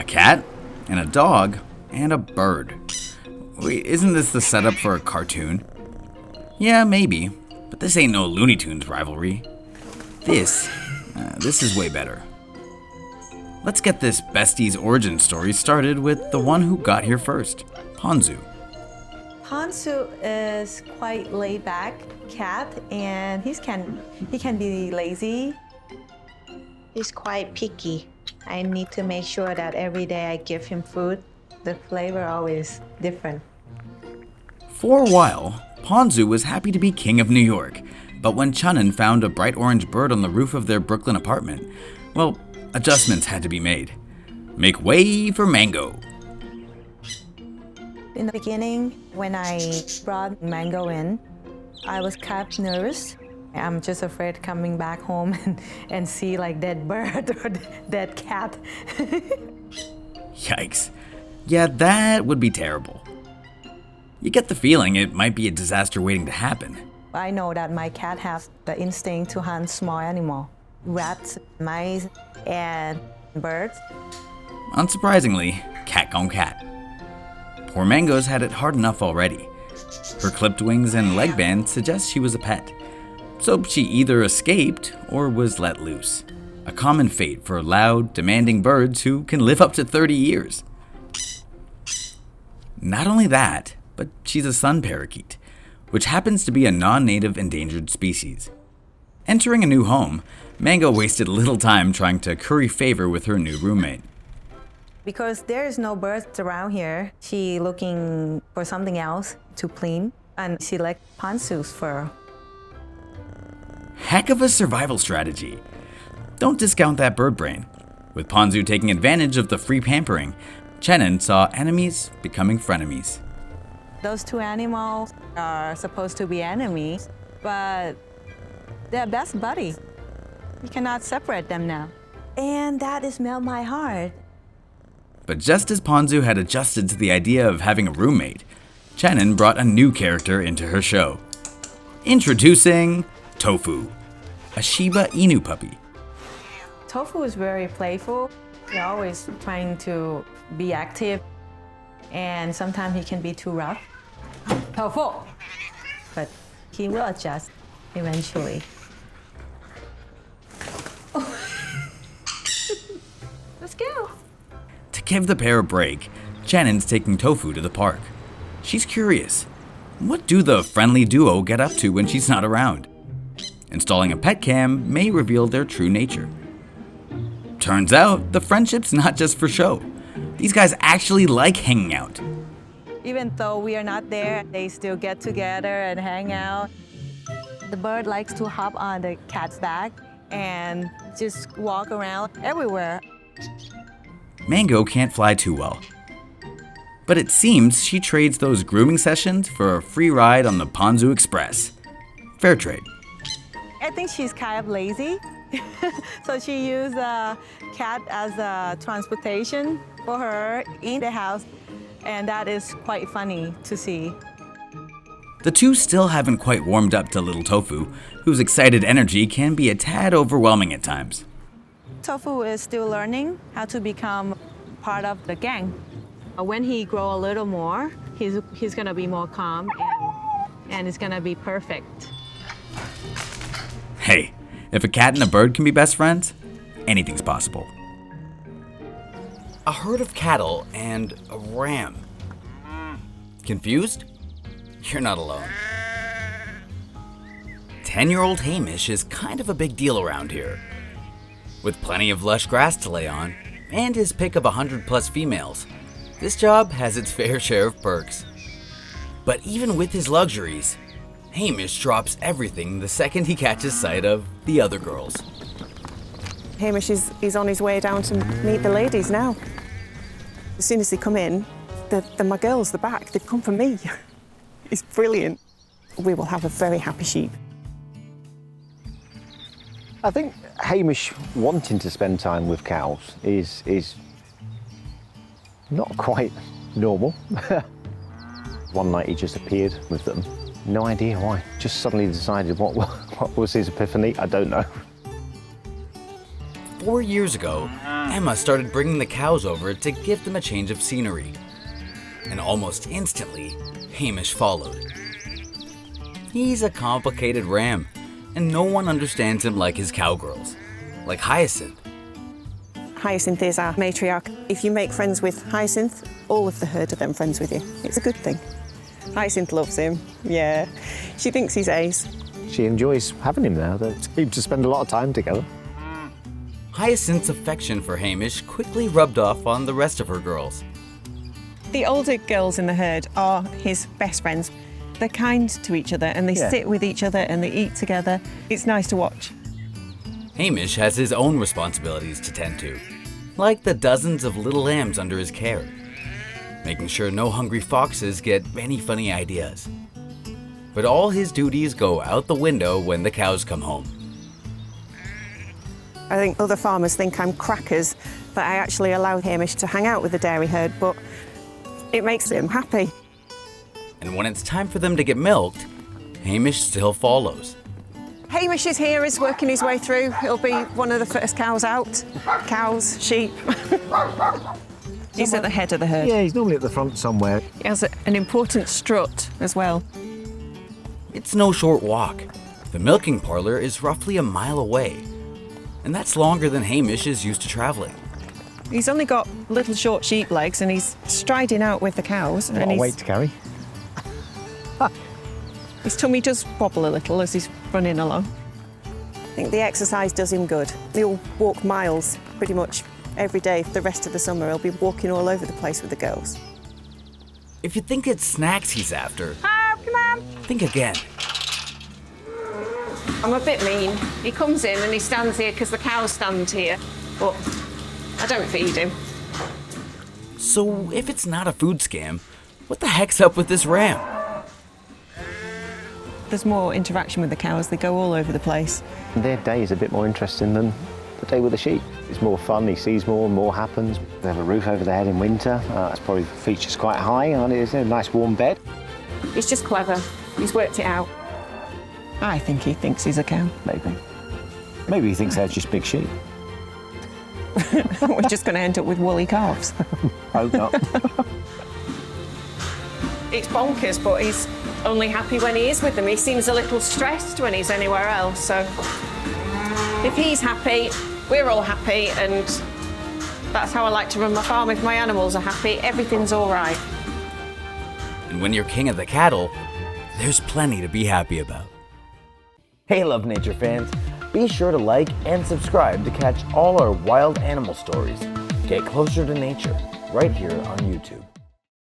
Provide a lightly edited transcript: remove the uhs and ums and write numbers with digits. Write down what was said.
a cat, and a dog, and a bird. Wait, isn't this the setup for a cartoon? Yeah, maybe, but this ain't no Looney Tunes rivalry. This is way better. Let's get this bestie's origin story started with the one who got here first, Ponzu. Ponzu is quite laid back cat, and he can be lazy. He's quite picky. I need to make sure that every day I give him food, the flavor always different. For a while, Ponzu was happy to be king of New York, but when Chanan found a bright orange bird on the roof of their Brooklyn apartment, well, adjustments had to be made. Make way for Mango. In the beginning, when I brought Mango in, I was kind of nervous. I'm just afraid coming back home and see like dead bird or dead cat. Yikes. Yeah, that would be terrible. You get the feeling it might be a disaster waiting to happen. I know that my cat has the instinct to hunt small animals, rats, mice, and birds. Unsurprisingly, cat gone cat. Poor Mango's had it hard enough already. Her clipped wings and leg band suggest she was a pet. So she either escaped or was let loose. A common fate for loud, demanding birds who can live up to 30 years. Not only that, but she's a sun parakeet, which happens to be a non-native endangered species. Entering a new home, Mango wasted little time trying to curry favor with her new roommate. Because there is no birds around here, she looking for something else to clean, and she liked Ponzu's fur. Heck of a survival strategy. Don't discount that bird brain. With Ponzu taking advantage of the free pampering, Chanan saw enemies becoming frenemies. Those two animals are supposed to be enemies, but they're best buddies. You cannot separate them now. And that is melt my heart. But just as Ponzu had adjusted to the idea of having a roommate, Chanan brought a new character into her show. Introducing Tofu, a Shiba Inu puppy. Tofu is very playful. He's always trying to be active, and sometimes he can be too rough. Tofu! But he will adjust eventually. Let's go. To give the pair a break, Chanon's taking Tofu to the park. She's curious. What do the friendly duo get up to when she's not around? Installing a pet cam may reveal their true nature. Turns out, the friendship's not just for show. These guys actually like hanging out. Even though we are not there, they still get together and hang out. The bird likes to hop on the cat's back and just walk around everywhere. Mango can't fly too well. But it seems she trades those grooming sessions for a free ride on the Ponzu Express. Fair trade. I think she's kind of lazy. So she used a cat as a transportation for her in the house. And that is quite funny to see. The two still haven't quite warmed up to little Tofu, whose excited energy can be a tad overwhelming at times. Tofu is still learning how to become part of the gang. When he grows a little more, he's gonna be more calm and it's gonna be perfect. Hey, if a cat and a bird can be best friends, anything's possible. A herd of cattle and a ram. Confused? You're not alone. 10-year-old Hamish is kind of a big deal around here. With plenty of lush grass to lay on, and his pick of 100+ females, this job has its fair share of perks. But even with his luxuries, Hamish drops everything the second he catches sight of the other girls. Hamish is on his way down to meet the ladies now. As soon as they come in, they're my girls, the back, they've come for me. It's brilliant. We will have a very happy sheep. I think Hamish wanting to spend time with cows is not quite normal. One night he just appeared with them. No idea why. Just suddenly decided what was his epiphany, I don't know. 4 years ago, Emma started bringing the cows over to give them a change of scenery. And almost instantly, Hamish followed. He's a complicated ram, and no one understands him like his cowgirls, like Hyacinth. Hyacinth is our matriarch. If you make friends with Hyacinth, all of the herd are then friends with you. It's a good thing. Hyacinth loves him, yeah. She thinks he's ace. She enjoys having him there. They seem to spend a lot of time together. Hyacinth's affection for Hamish quickly rubbed off on the rest of her girls. The older girls in the herd are his best friends. They're kind to each other and they sit with each other and they eat together. It's nice to watch. Hamish has his own responsibilities to tend to, like the dozens of little lambs under his care, making sure no hungry foxes get any funny ideas. But all his duties go out the window when the cows come home. I think other farmers think I'm crackers that I actually allow Hamish to hang out with the dairy herd, but it makes him happy. And when it's time for them to get milked, Hamish still follows. Hamish is here, he's working his way through. He'll be one of the first cows out. Cows, sheep. He's at the head of the herd. Yeah, he's normally at the front somewhere. He has an important strut as well. It's no short walk. The milking parlor is roughly a mile away, and that's longer than Hamish is used to traveling. He's only got little short sheep legs and he's striding out with the cows. What a weight to carry. His tummy does wobble a little as he's running along. I think the exercise does him good. He'll walk miles pretty much every day for the rest of the summer. He'll be walking all over the place with the girls. If you think it's snacks he's after, Come on. think again. I'm a bit mean. He comes in and he stands here because the cows stand here, but I don't feed him. So if it's not a food scam, what the heck's up with this ram? There's more interaction with the cows. They go all over the place. Their day is a bit more interesting than the day with the sheep. It's more fun, he sees more happens. They have a roof over their head in winter. That's probably features quite high, and it's a nice warm bed. He's just clever. He's worked it out. I think he thinks he's a cow. Maybe. Maybe he thinks they're just big sheep. We're just going to end up with woolly calves. Hope not. It's bonkers, but he's only happy when he is with them. He seems a little stressed when he's anywhere else, so if he's happy, we're all happy, and that's how I like to run my farm. If my animals are happy, everything's all right. And when you're king of the cattle, there's plenty to be happy about. Hey Love Nature fans, be sure to like and subscribe to catch all our wild animal stories. Get closer to nature right here on YouTube.